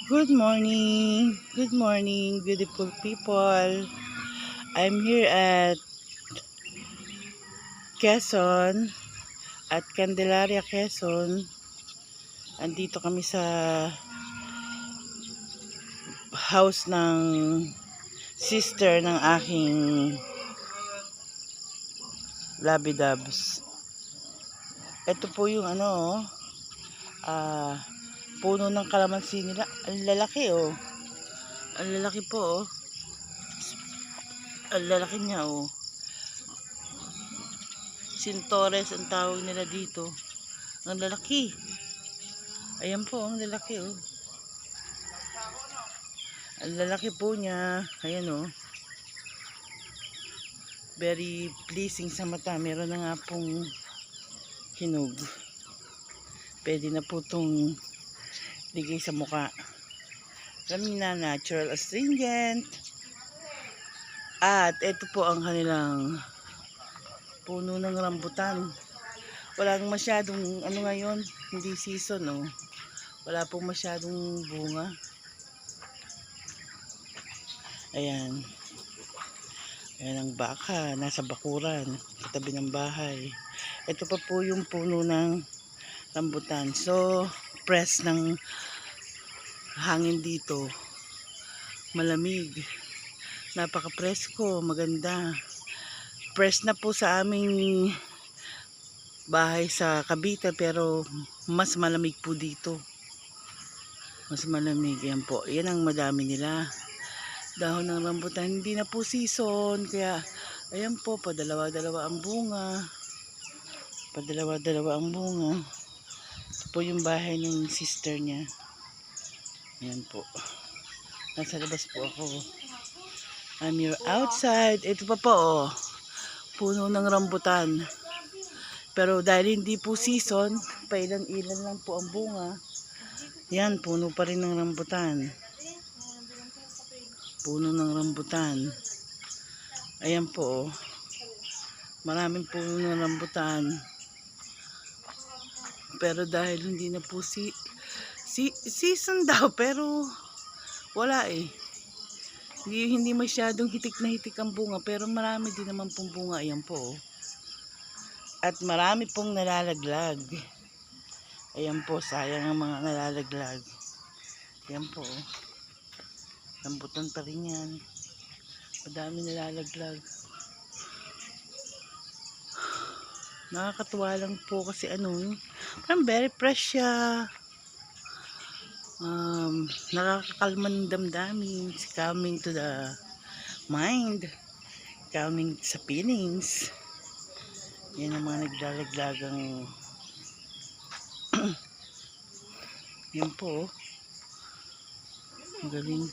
Good morning, beautiful people. I'm here at Quezon, at Candelaria, Quezon. Andito kami sa house ng sister ng aking Labby Dubs. Ito po yung puno ng kalamansi nila. Ang lalaki oh. Ang lalaki po oh. Ang lalaki niya oh. Sintores ang tawag nila dito. Ang lalaki. Ayan po, ang lalaki oh. Ang lalaki po niya. Ayan oh. Very pleasing sa mata. Meron na nga pong hinog. Pwede na po itong ligay sa muka. Kami na natural astringent. At ito po ang kanilang puno ng rambutan. Walang masyadong ngayon, hindi season oh. Wala pong masyadong bunga. Ayan. Ayan ang baka, nasa bakuran, sa tabi ng bahay. Ito pa po yung puno ng rambutan. So, press ng hangin dito. Malamig. Napaka-presko, maganda. Press na po sa aming bahay sa Cavite, pero mas malamig po dito. Mas malamig. Yan po. Yan ang madami nila. Dahon ng rambutan, hindi na po season, kaya ayan po, padalawa-dalawa ang bunga. Padalawa-dalawa ang bunga. Ito po yung bahay ng sister niya. Ayan po. Nasa labas po ako. I'm here outside. Ito pa po oh. Puno ng rambutan. Pero dahil hindi po season, pailan-ilan lang po ang bunga. Yan, puno pa rin ng rambutan. Puno ng rambutan. Ayan po oh. Maraming puno ng rambutan. Pero dahil hindi na po season daw, pero wala eh. Hindi masyadong hitik na hitik ang bunga, pero marami din naman pong bunga. Ayan po oh. At marami pong nalalaglag. Ayan po, sayang ang mga nalalaglag. Ayan po oh. Rambutan pa rin yan. Madami nalalaglag. Nakakatuwa lang po kasi parang very fresh siya. Nakakakalma ng damdamin. Coming to the mind. Coming sa feelings. Yan ang mga naglalaglagang yan po. Galing.